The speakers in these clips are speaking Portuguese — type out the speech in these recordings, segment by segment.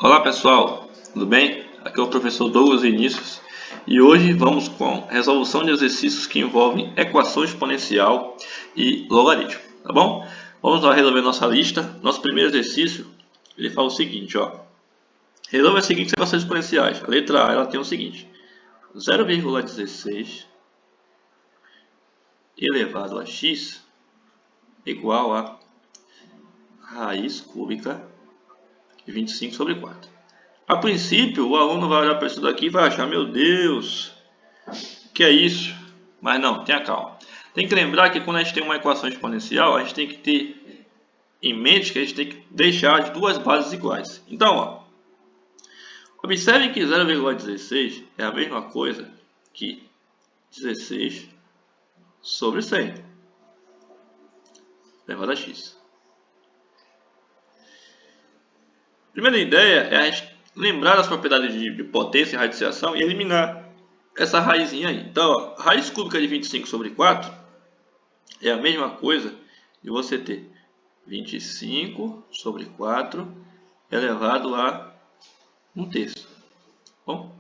Olá pessoal, tudo bem? Aqui é o professor Douglas Vinícius e hoje vamos com resolução de exercícios que envolvem equação exponencial e logaritmo, tá bom? Vamos lá resolver nossa lista. Nosso primeiro exercício, ele fala o seguinte, ó. Resolve as seguintes equações exponenciais. A letra A, ela tem o seguinte: 0,16 elevado a x igual a raiz cúbica de 25 sobre 4. A princípio, o aluno vai olhar para isso daqui e vai achar, meu Deus, que é isso? Mas não, tenha calma. Tem que lembrar que quando a gente tem uma equação exponencial, a gente tem que ter em mente que a gente tem que deixar as duas bases iguais. Então, ó, observem que 0,16 é a mesma coisa que 16 sobre 100 elevado a x. Primeira ideia é a gente lembrar das propriedades de potência e radiciação e eliminar essa raizinha aí. Então, ó, raiz cúbica de 25 sobre 4 é a mesma coisa de você ter 25 sobre 4 elevado a 1/3. Bom?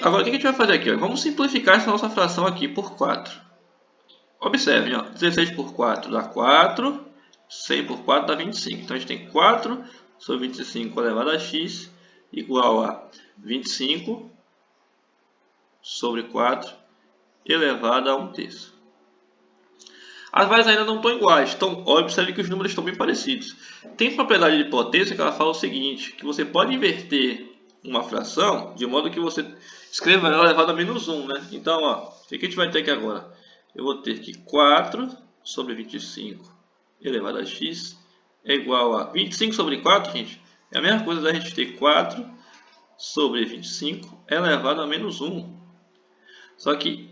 Agora, o que a gente vai fazer aqui? Ó? Vamos simplificar essa nossa fração aqui por 4. Observem, ó, 16 por 4 dá 4, 100 por 4 dá 25. Então, a gente tem 4 sobre 25 elevado a x igual a 25 sobre 4 elevado a 1/3. As bases ainda não estão iguais, então observe que os números estão bem parecidos. Tem propriedade de potência que ela fala o seguinte, que você pode inverter uma fração de modo que você escreva ela elevado a menos 1, né? Então, ó, o que a gente vai ter aqui agora? Eu vou ter que 4 sobre 25 elevado a x é igual a 25 sobre 4, gente. É a mesma coisa da gente ter 4 sobre 25 elevado a menos 1. Só que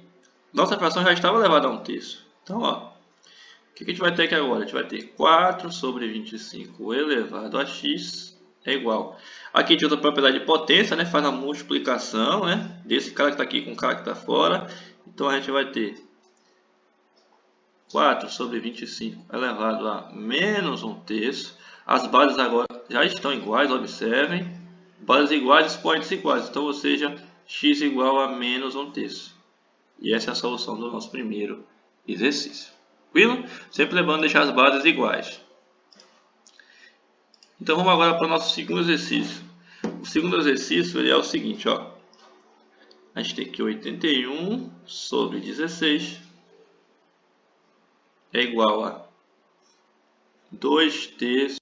nossa fração já estava elevada a 1/3. Então, ó, o que a gente vai ter aqui agora? A gente vai ter 4 sobre 25 elevado a x é igual. Aqui a gente usa a propriedade de potência, né? Faz a multiplicação, né? Desse cara que está aqui com o cara que está fora. Então a gente vai ter 4 sobre 25 elevado a menos 1/3. As bases agora já estão iguais, observem. Bases iguais, expoentes iguais. Então, ou seja, x igual a menos 1/3. E essa é a solução do nosso primeiro exercício. Tranquilo? Sempre lembrando de deixar as bases iguais. Então vamos agora para o nosso segundo exercício. O segundo exercício ele é o seguinte, ó. A gente tem aqui 81 sobre 16 é igual a 2/3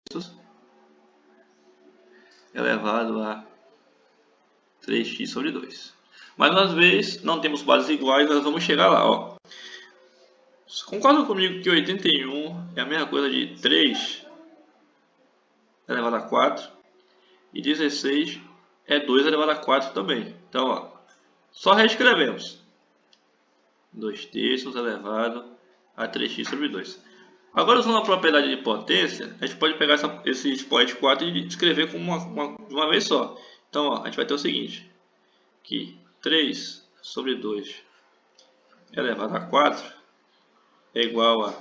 elevado a 3x sobre 2. Mais uma vez, não temos bases iguais, nós vamos chegar lá, ó. Concordam comigo que 81 é a mesma coisa de 3 elevado a 4 e 16 é 2 elevado a 4 também. Então, ó, só reescrevemos 2/3 elevado a 3x sobre 2. Agora, usando a propriedade de potência, a gente pode pegar esse expoente 4 e escrever como de uma vez só. Então, ó, a gente vai ter o seguinte, que 3 sobre 2 elevado a 4 é igual a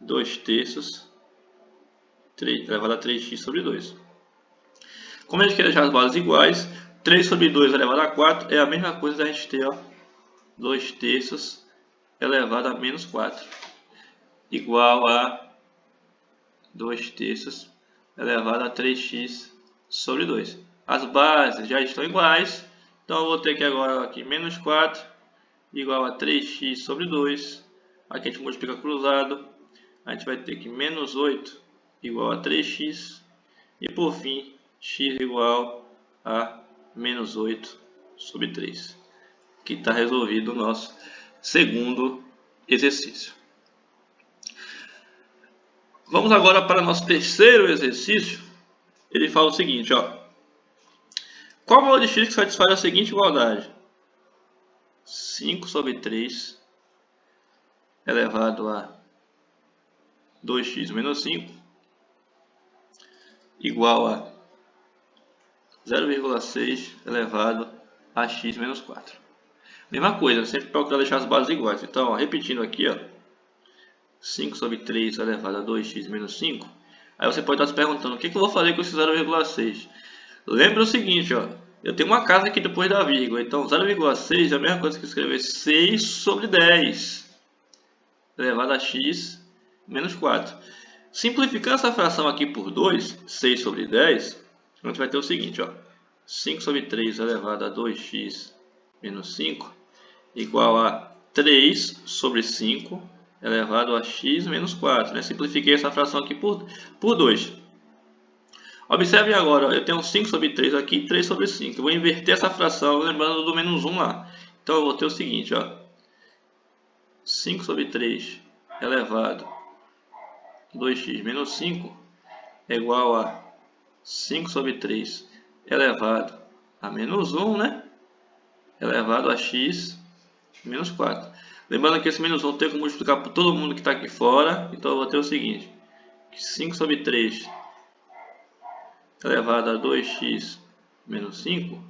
2/3 elevado a 3x sobre 2. Como a gente quer deixar as bases iguais, 3 sobre 2 elevado a 4 é a mesma coisa da gente ter, ó, 2/3 elevado a menos 4 igual a 2/3 elevado a 3x sobre 2. As bases já estão iguais, então eu vou ter que agora aqui menos 4 igual a 3x sobre 2. Aqui a gente multiplica cruzado, a gente vai ter que menos 8 igual a 3x. E por fim, x igual a menos 8 sobre 3. Que está resolvido o nosso segundo exercício. Vamos agora para o nosso terceiro exercício. Ele fala o seguinte, ó. Qual valor de x que satisfaz a seguinte igualdade? 5 sobre 3 elevado a 2x menos 5 igual a 0,6 elevado a x menos 4. Mesma coisa, sempre procurar deixar as bases iguais. Então, ó, repetindo aqui, ó, 5 sobre 3 elevado a 2x menos 5. Aí você pode estar se perguntando, o que eu vou fazer com esse 0,6? Lembra o seguinte, ó, eu tenho uma casa aqui depois da vírgula, então 0,6 é a mesma coisa que escrever 6 sobre 10 elevado a x menos 4. Simplificando essa fração aqui por 2, 6 sobre 10, a gente vai ter o seguinte, ó, 5 sobre 3 elevado a 2x menos 5 igual a 3 sobre 5 elevado a x menos 4. Né? Simplifiquei essa fração aqui por 2. Observe agora, ó, eu tenho 5 sobre 3 aqui e 3 sobre 5. Eu vou inverter essa fração, lembrando do menos 1 lá. Então eu vou ter o seguinte, ó, 5 sobre 3 elevado a 2x menos 5 é igual a 5 sobre 3 elevado a menos 1, né? Elevado a x menos 4. Lembrando que esse menos 1 tem que multiplicar por todo mundo que está aqui fora. Então eu vou ter o seguinte, 5 sobre 3 elevado a 2x menos 5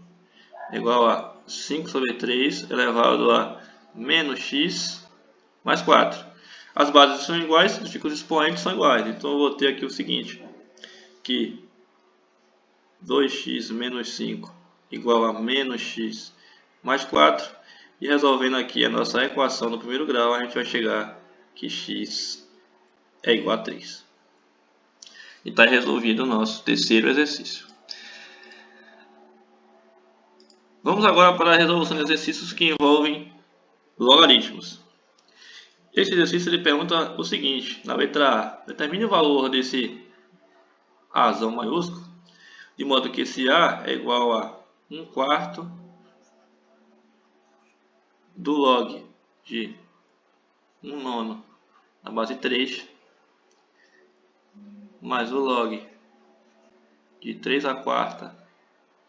é igual a 5 sobre 3 elevado a menos x mais 4. As bases são iguais, significa os expoentes são iguais. Então eu vou ter aqui o seguinte, que 2x menos 5 igual a menos x mais 4. E resolvendo aqui a nossa equação no primeiro grau, a gente vai chegar que x é igual a 3. E está resolvido o nosso terceiro exercício. Vamos agora para a resolução de exercícios que envolvem logaritmos. Esse exercício ele pergunta o seguinte, na letra A, determine o valor desse Azão maiúsculo, de modo que esse A é igual a 1/4 do log de 1/9 na base 3, mais o log de 3/4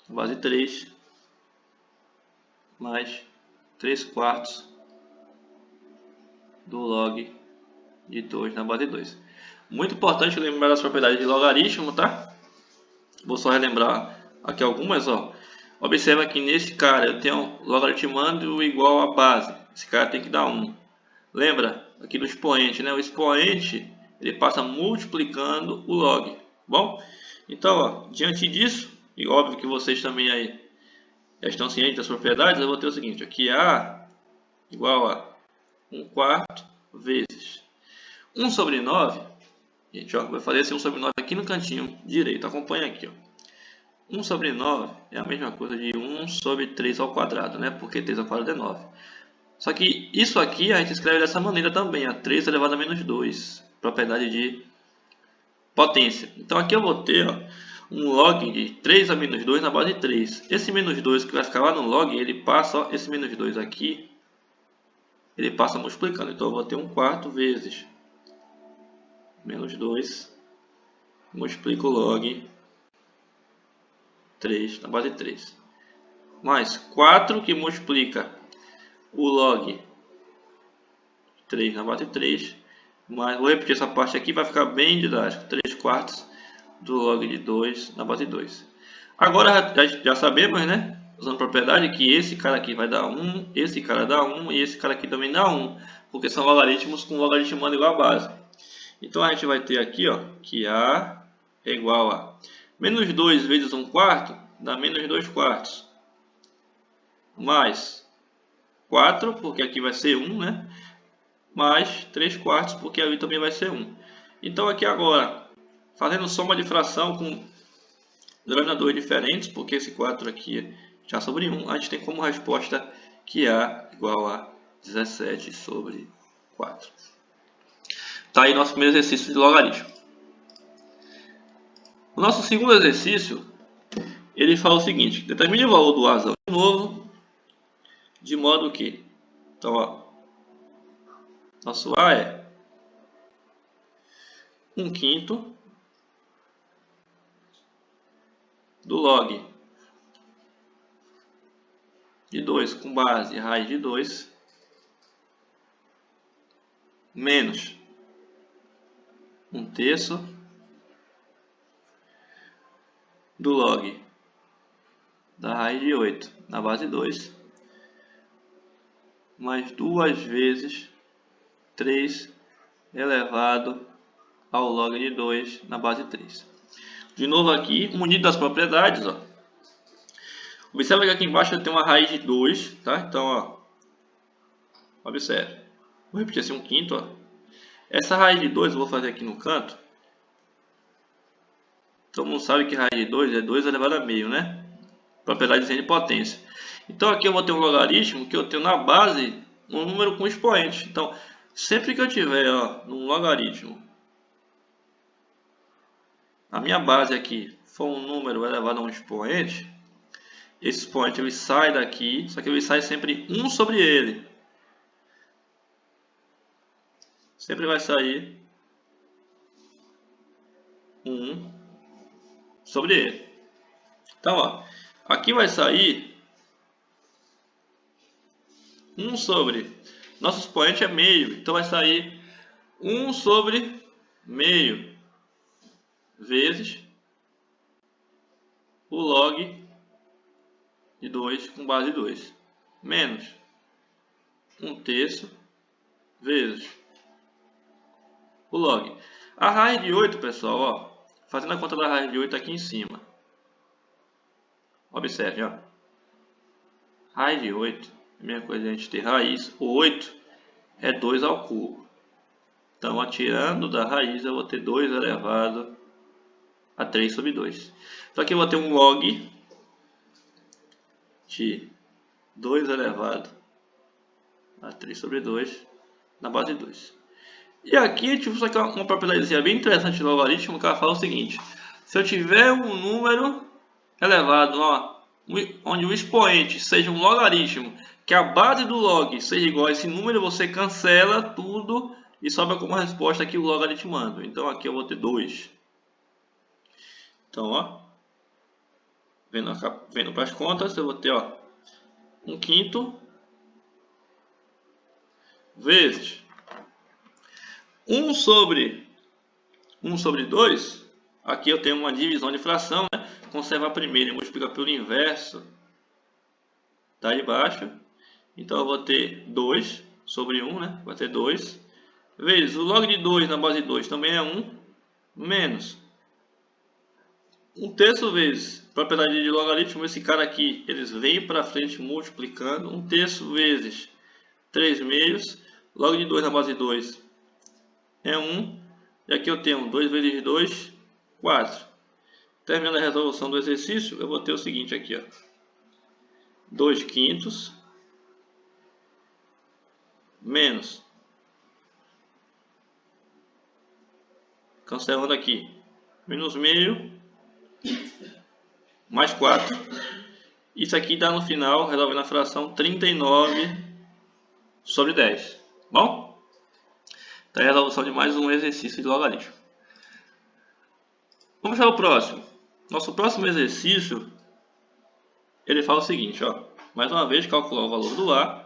na base 3, mais 3/4 do log de 2 na base 2. Muito importante lembrar das propriedades de logaritmo, tá? Vou só relembrar aqui algumas, ó. Observa que nesse cara eu tenho logaritmando igual a base. Esse cara tem que dar 1. Lembra aqui do expoente, né? O expoente ele passa multiplicando o log. Bom, então, ó, diante disso, e óbvio que vocês também aí já estão cientes das propriedades, eu vou ter o seguinte, aqui A igual a 1/4 vezes 1 sobre 9. Gente, ó, vai fazer esse 1 sobre 9 aqui no cantinho direito. Acompanha aqui, ó. 1 sobre 9 é a mesma coisa de 1 sobre 3 ao quadrado, né? Porque 3 ao quadrado é 9. Só que isso aqui a gente escreve dessa maneira também, a 3 elevado a menos 2, propriedade de potência. Então aqui eu vou ter, ó, um log de 3 a menos 2 na base 3. Esse menos 2 que vai ficar lá no log, ele passa, ó, esse menos 2 aqui, ele passa multiplicando. Então eu vou ter 1/4 vezes menos 2, multiplico o log 3 na base 3, mais 4 que multiplica o log 3 na base 3, mas vou repetir essa parte aqui, vai ficar bem didático, 3/4 do log de 2 na base 2. Agora já sabemos, né, usando propriedade, que esse cara aqui vai dar 1, esse cara dá 1 e esse cara aqui também dá 1, porque são logaritmos com logaritmando igual a base. Então a gente vai ter aqui, ó, que A é igual a menos 2 vezes 1/4 dá menos 2/4, mais 4, porque aqui vai ser 1, né? Mais 3/4, porque ali também vai ser 1. Então aqui agora, fazendo soma de fração com denominadores diferentes, porque esse 4 aqui já sobre 1, a gente tem como resposta que A igual a 17 sobre 4. Tá aí nosso primeiro exercício de logaritmo. O nosso segundo exercício, ele fala o seguinte, determine o valor do Azão de novo, de modo que, então, ó, nosso A é 1/5 do log de 2 com base raiz de 2 menos 1/3 do log da raiz de 8 na base 2 mais 2 vezes 3 elevado ao log de 2 na base 3. De novo aqui, munido das propriedades, ó. Observa que aqui embaixo eu tenho uma raiz de 2, tá? Então, ó, observe. Vou repetir assim um quinto, ó. Essa raiz de 2 eu vou fazer aqui no canto. Todo mundo sabe que raiz de 2 é 2 elevado a meio, né? Propriedade de potência. Então aqui eu vou ter um logaritmo que eu tenho na base um número com expoente. Então, sempre que eu tiver, ó, num logaritmo, a minha base aqui for um número elevado a um expoente, esse expoente ele sai daqui, só que ele sai sempre 1 sobre ele. Sempre vai sair 1 sobre ele. Então, ó, aqui vai sair 1 sobre... Nosso expoente é meio, então vai sair 1 sobre meio vezes o log de 2 com base 2, menos 1/3 vezes o log. A raiz de 8, pessoal, ó, fazendo a conta da raiz de 8 aqui em cima. Observe, ó. Raiz de 8, a mesma coisa a gente ter raiz. O 8 é 2 ao cubo. Então, ó, tirando da raiz, eu vou ter 2 elevado a 3 sobre 2. Então, aqui eu vou ter um log de 2 elevado a 3 sobre 2 na base 2. E aqui, tipo, só que uma propriedade bem interessante do logaritmo, que ela fala o seguinte: se eu tiver um número elevado, ó, onde o expoente seja um logaritmo, que a base do log seja igual a esse número, você cancela tudo e sobra como resposta aqui o logaritmando. Então aqui eu vou ter 2. Então, ó, vendo para as contas, eu vou ter, ó, 1/5 vezes 1 sobre 2. Aqui eu tenho uma divisão de fração, né? Conserva a primeira e multiplica pelo inverso tá de baixo. Então eu vou ter 2 sobre 1, né? Vai ter 2 vezes o log de 2 na base 2 também é 1, menos 1/3 vezes propriedade de logaritmo. Esse cara aqui, eles vêm para frente multiplicando. 1/3 vezes 3 meios. Log de 2 na base 2 é 1. E aqui eu tenho 2 vezes 2, 4. Terminando a resolução do exercício, eu vou ter o seguinte aqui, ó. 2/5 menos, cancelando aqui, menos meio, mais 4. Isso aqui dá no final, resolvendo a fração, 39 sobre 10. Bom? Então é a resolução de mais um exercício de logaritmo. Vamos para o próximo. Nosso próximo exercício, ele fala o seguinte, ó. Mais uma vez, calcular o valor do A,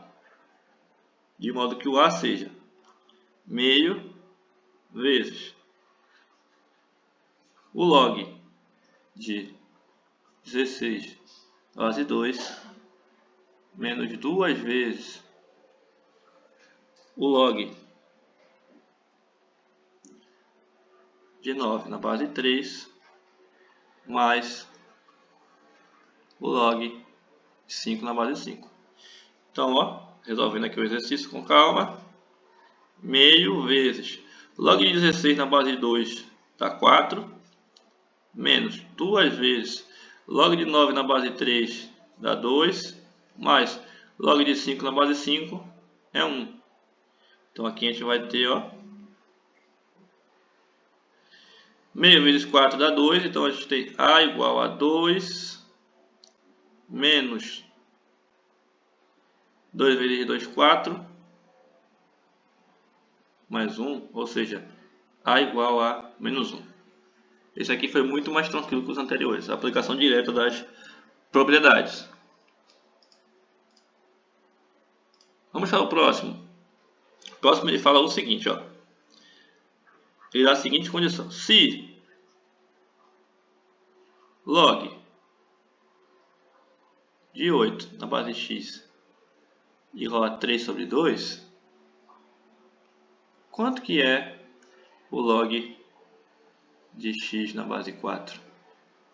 de modo que o A seja meio vezes o log de 16 base 2 menos 2 vezes o log de 9 na base 3 mais o log de 5 na base 5. Então, ó, resolvendo aqui o exercício com calma, meio vezes log de 16 na base 2 dá 4, menos 2 vezes log de 9 na base 3 dá 2, mais log de 5 na base 5 é 1. Então aqui a gente vai ter, ó, meio vezes 4 dá 2, então a gente tem A igual a 2 menos 2 vezes 2, 4, mais 1, ou seja, A igual a menos 1. Esse aqui foi muito mais tranquilo que os anteriores, a aplicação direta das propriedades. Vamos para o próximo. O próximo ele fala o seguinte, ó. Ele dá a seguinte condição: se log de 8 na base x igual a 3 sobre 2, quanto que é o log de x na base 4.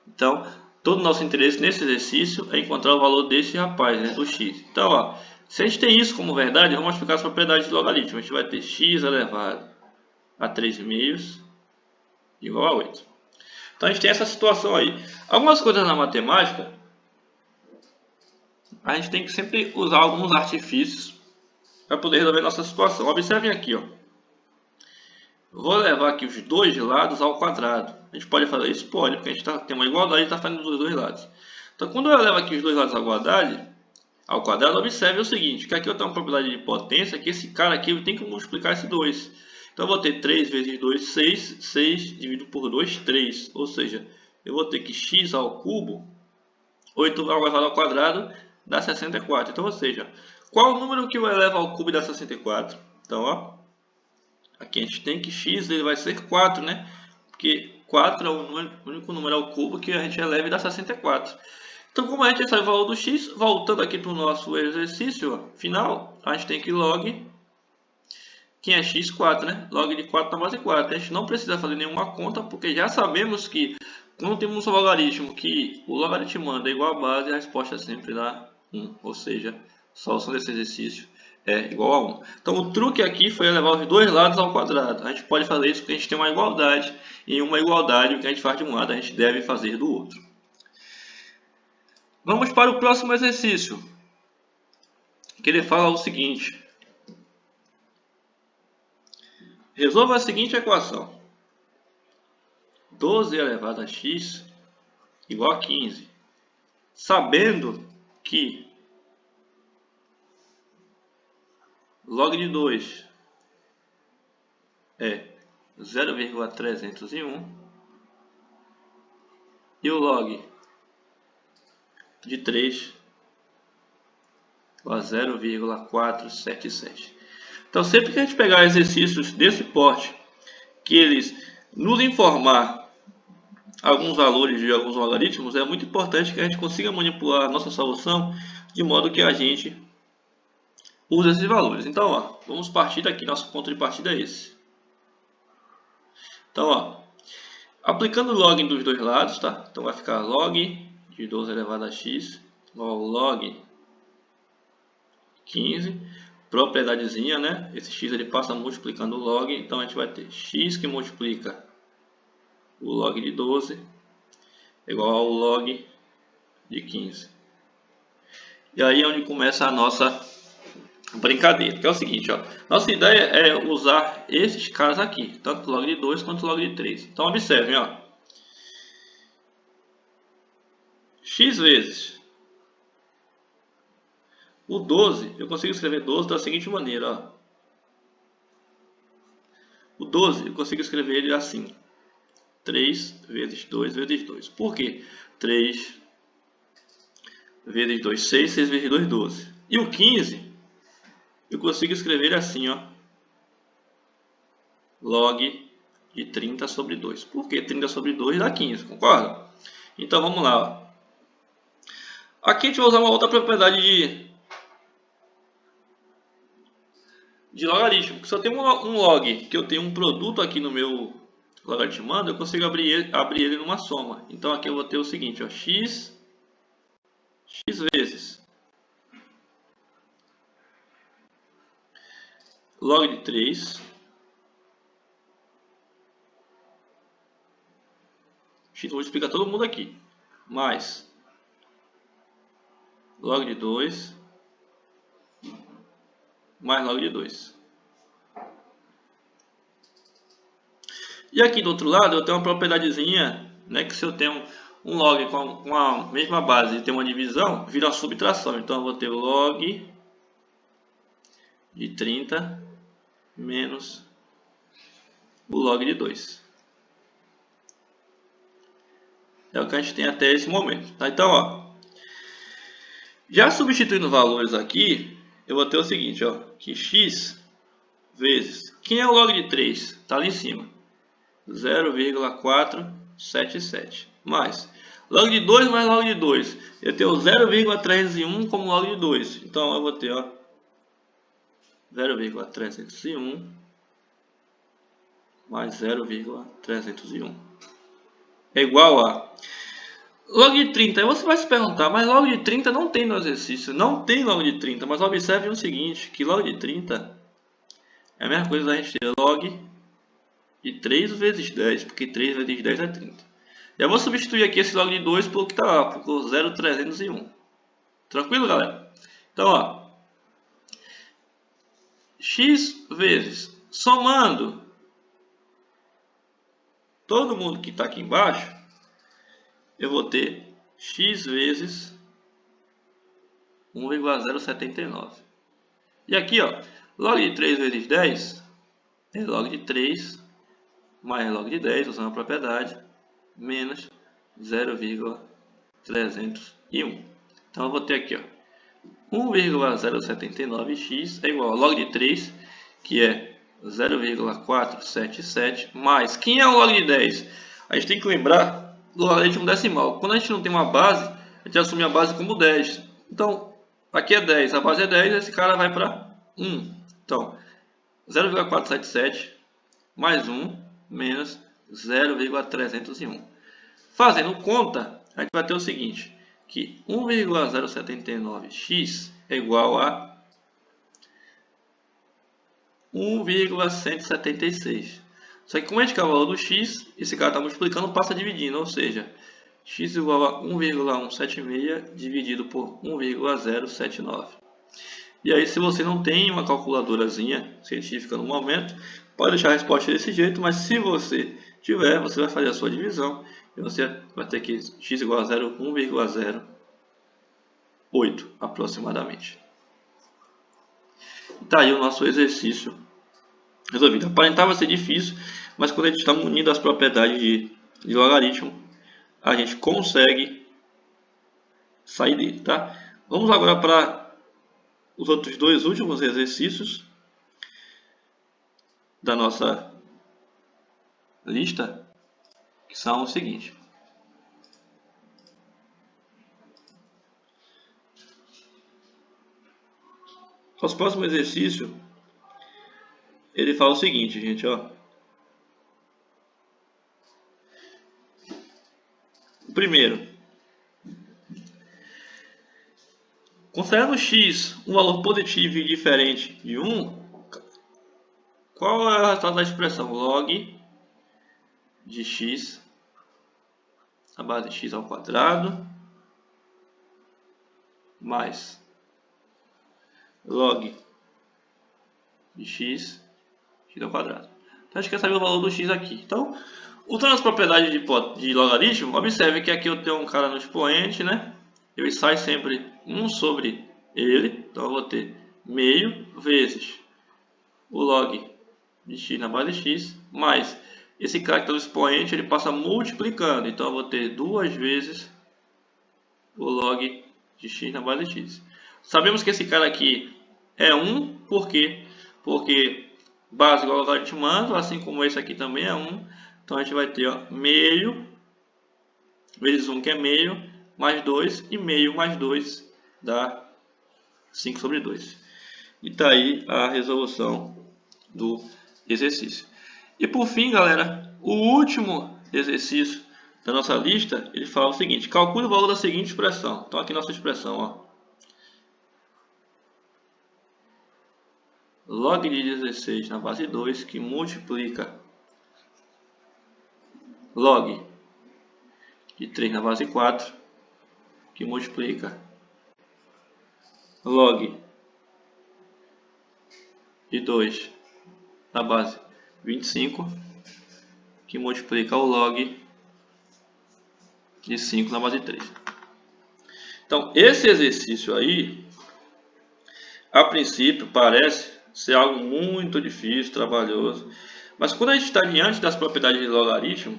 Então, todo o nosso interesse nesse exercício é encontrar o valor desse rapaz, né, do x. Então, ó, se a gente tem isso como verdade, vamos multiplicar as propriedades de logaritmo. A gente vai ter x elevado a 3 meios igual a 8. Então, a gente tem essa situação aí. Algumas coisas na matemática, a gente tem que sempre usar alguns artifícios para poder resolver nossa situação. Observem aqui, ó. Vou levar aqui os dois lados ao quadrado. A gente pode fazer isso? Pode, porque a gente tem uma igualdade e está fazendo dos dois lados. Então, quando eu levo aqui os dois lados ao quadrado, observe o seguinte, que aqui eu tenho uma propriedade de potência, que esse cara aqui eu tenho que multiplicar esse 2. Então, eu vou ter 3 vezes 2, 6. 6 dividido por 2, 3. Ou seja, eu vou ter que x ao cubo, 8 elevado ao quadrado, dá 64. Então, ou seja, qual o número que eu elevo ao cubo dá 64? Então, ó, aqui a gente tem que x ele vai ser 4, né? Porque 4 é o único número ao cubo que a gente eleva e dá 64. Então, como a gente sabe o valor do x, voltando aqui para o nosso exercício ó, final, a gente tem que log, quem é x? 4, né? Log de 4 na base 4. A gente não precisa fazer nenhuma conta, porque já sabemos que, quando temos um logaritmo que o logaritmando é igual a base, a resposta sempre dá 1. Ou seja, a solução desse exercício é igual a 1. Então, o truque aqui foi elevar os dois lados ao quadrado. A gente pode fazer isso porque a gente tem uma igualdade. E uma igualdade, o que a gente faz de um lado, a gente deve fazer do outro. Vamos para o próximo exercício, que ele fala o seguinte. Resolva a seguinte equação. 12 elevado a x igual a 15. Sabendo que log de 2 é 0,301 e o log de 3 a 0,477. Então, sempre que a gente pegar exercícios desse porte, que eles nos informar alguns valores de alguns logaritmos, é muito importante que a gente consiga manipular a nossa solução de modo que a gente use esses valores. Então, ó, vamos partir daqui, nosso ponto de partida é esse. Então, ó, aplicando o log dos dois lados, tá? Então vai ficar log de 12 elevado a x igual ao log 15, propriedadezinha, né? Esse x ele passa multiplicando o log, então a gente vai ter x que multiplica o log de 12 igual ao log de 15. E aí é onde começa a nossa brincadeira, que é o seguinte, ó. Nossa ideia é usar esses caras aqui, tanto log de 2 quanto log de 3. Então observem, ó. X vezes o 12, eu consigo escrever 12 da seguinte maneira, ó. O 12 eu consigo escrever ele assim. 3 vezes 2 vezes 2. Por quê? 3 vezes 2, 6, 6 vezes 2, 12. E o 15, eu consigo escrever ele assim, ó. Log de 30 sobre 2. Por que 30 sobre 2 dá 15, concorda? Então vamos lá, ó. Aqui a gente vai usar uma outra propriedade de logaritmo. Se eu tenho um log, que eu tenho um produto aqui no meu logaritmando, eu consigo abrir ele numa soma. Então aqui eu vou ter o seguinte, ó, x vezes log de 3 x, vou explicar todo mundo aqui, mais log de 2 mais log de 2. E aqui do outro lado eu tenho uma propriedadezinha, né, que se eu tenho um log com a mesma base e tem uma divisão, vira uma subtração. Então eu vou ter o log de 30 menos o log de 2. É o que a gente tem até esse momento. Tá? Então, ó, já substituindo valores aqui, eu vou ter o seguinte, ó, que x vezes, quem é o log de 3? Está ali em cima, 0,477, mais log de 2 mais log de 2, eu tenho 0,301 como log de 2, então eu vou ter, ó, 0,301 mais 0,301. é igual a log de 30. Aí você vai se perguntar, mas log de 30 não tem no exercício. Não tem log de 30, mas observe o seguinte, que log de 30 é a mesma coisa da gente ter log de 3 vezes 10, porque 3 vezes 10 é 30. Eu vou substituir aqui esse log de 2 pelo que está lá, por 0,301. Tranquilo, galera? Então, ó, x vezes, somando todo mundo que está aqui embaixo, eu vou ter x vezes 1,079. E aqui, ó, log de 3 vezes 10 é log de 3 mais log de 10, usando a propriedade, menos 0,301. Então eu vou ter aqui, ó, 1,079x é igual a log de 3, que é 0,477, mais, quem é o log de 10? A gente tem que lembrar do logaritmo decimal. Quando a gente não tem uma base, a gente assume a base como 10. Então, aqui é 10, a base é 10, esse cara vai para 1. Então, 0,477 mais 1 menos 0,301. Fazendo conta, a gente vai ter o seguinte, que 1,079x é igual a 1,176. Só que como a gente quer o valor do x, esse cara está multiplicando, passa dividindo, ou seja, x igual a 1,176 dividido por 1,079. E aí, se você não tem uma calculadorazinha científica no momento, pode deixar a resposta desse jeito, mas se você tiver, você vai fazer a sua divisão e você vai ter que x igual a 1,08 aproximadamente. Está aí o nosso exercício resolvido. Aparentava ser difícil, mas quando a gente está munido das propriedades de logaritmo, a gente consegue sair dele, tá? Vamos agora para os outros dois últimos exercícios da nossa lista, que são o seguinte. Nosso próximo exercício, ele fala o seguinte, gente, ó. O primeiro, considerando x um valor positivo e diferente de 1, qual é o resultado da expressão log de x a base de x ao quadrado mais log de x ao quadrado. Então a gente quer saber o valor do x aqui. Então, usando as propriedades de logaritmo, observe que aqui eu tenho um cara no expoente, né? Ele sai sempre 1 sobre ele, então eu vou ter meio vezes o log de x na base de x, mais esse cara que está no expoente, ele passa multiplicando, então eu vou ter 2 vezes o log de x na base de x. Sabemos que esse cara aqui é 1, por quê? Porque base igual ao logaritmando, assim como esse aqui também é 1, então a gente vai ter, ó, meio vezes 1, que é meio, mais 2, e meio mais 2 dá 5 sobre 2. E está aí a resolução do exercício. E por fim, galera, o último exercício da nossa lista, ele fala o seguinte: calcule o valor da seguinte expressão. Então aqui nossa expressão, ó, log de 16 na base 2, que multiplica log de 3 na base 4, que multiplica log de 2 na base 25, que multiplica o log de 5 na base 3. Então, esse exercício aí, a princípio, parece ser algo muito difícil, trabalhoso, mas quando a gente está diante das propriedades de logaritmo,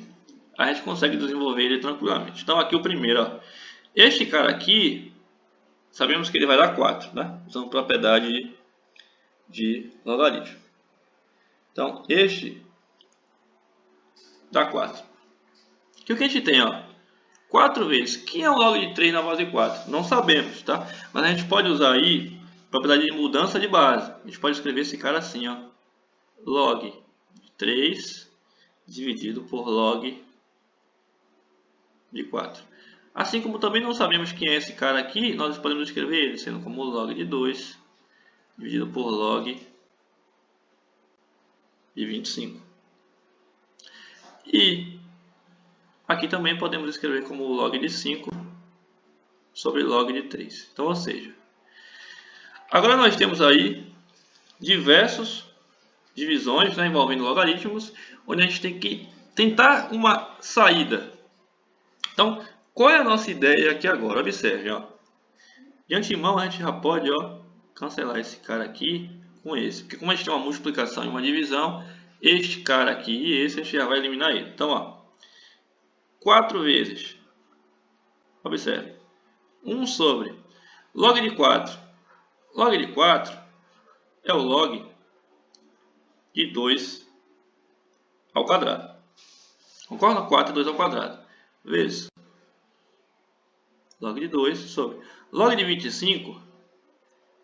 a gente consegue desenvolver ele tranquilamente. Então, aqui o primeiro, ó, este cara aqui, sabemos que ele vai dar 4, né? Usando propriedade de logaritmo. Então, este dá 4. E o que a gente tem, ó? 4 vezes. Quem é o log de 3 na base 4? Não sabemos, tá? Mas a gente pode usar aí propriedade de mudança de base. A gente pode escrever esse cara assim, ó. Log de 3 dividido por log de 4. Assim como também não sabemos quem é esse cara aqui, nós podemos escrever ele sendo como log de 2 dividido por log de 25. E aqui também podemos escrever como log de 5 sobre log de 3. Então, ou seja, agora nós temos aí diversas divisões, né, envolvendo logaritmos, onde a gente tem que tentar uma saída. Então, qual é a nossa ideia aqui agora? Observe, ó. De antemão a gente já pode, ó, cancelar esse cara aqui com esse, porque como a gente tem uma multiplicação e uma divisão, este cara aqui e esse a gente já vai eliminar ele. Então, ó, 4 vezes, observe, 1 sobre log de 4. Log de 4 é o log de 2 ao quadrado. Concorda? 4 é 2 ao quadrado. Vezes log de 2 sobre log de 25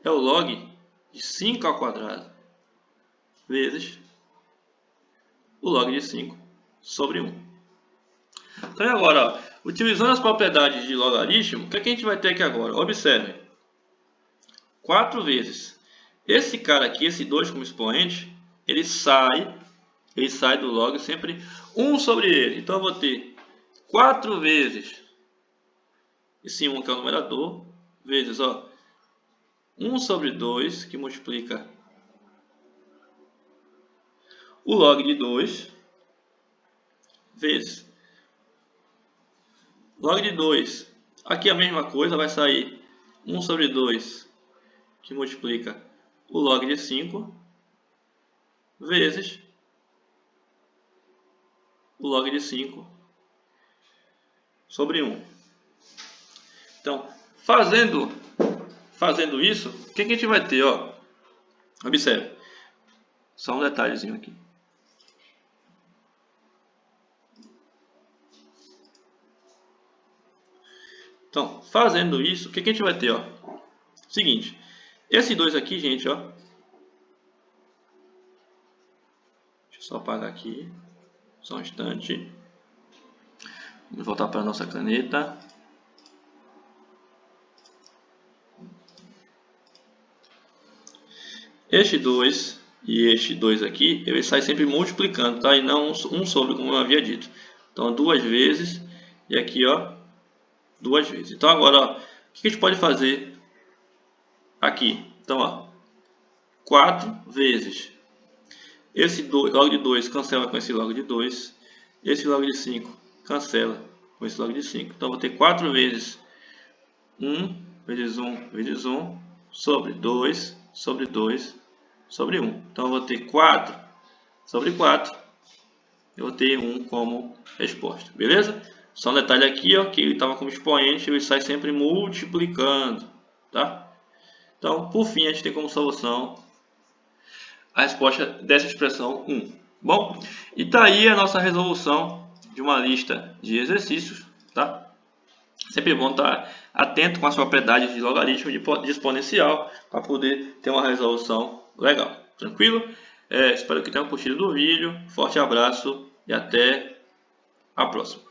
é o log de 5 ao quadrado. Vezes o log de 5 sobre 1. Então agora, ó, utilizando as propriedades de logaritmo, o que a gente vai ter aqui agora? Observe. 4 vezes. Esse cara aqui, esse 2 como expoente, ele sai do log sempre 1 sobre ele. Então eu vou ter 4 vezes esse 1 que é o numerador, vezes, ó, 1 sobre 2, que multiplica o log de 2, vezes log de 2. Aqui a mesma coisa, vai sair 1 sobre 2, que multiplica o log de 5, vezes o log de 5 sobre 1. Então, fazendo isso, o que a gente vai ter? Ó? Observe, só um detalhezinho aqui. Então, fazendo isso, o que a gente vai ter? Ó? Seguinte, esse 2 aqui, gente, ó. Deixa eu só apagar aqui, só um instante. Vamos voltar para a nossa caneta. Este 2 e este 2 aqui, ele sai sempre multiplicando, tá? E não 1 sobre, como eu havia dito. Então, 2 vezes, e aqui, ó, 2 vezes. Então, agora, ó, o que a gente pode fazer aqui? Então, ó, 4 vezes. Esse log de 2 cancela com esse log de 2. Esse log de 5 cancela com esse log de 5. Então, vou ter 4 vezes 1 vezes 1 vezes 1 sobre 2 sobre 2 sobre 1. Então, eu vou ter 4 sobre 4. Eu vou ter 1 como resposta. Beleza? Só um detalhe aqui, ó, que ele estava como expoente, ele sai sempre multiplicando. Tá? Então, por fim, a gente tem como solução a resposta dessa expressão 1. Bom, e tá aí a nossa resolução de uma lista de exercícios. Tá? Sempre bom estar atento com as propriedades de logaritmo e de exponencial para poder ter uma resolução legal. Tranquilo? Espero que tenham curtido do vídeo. Forte abraço e até a próxima.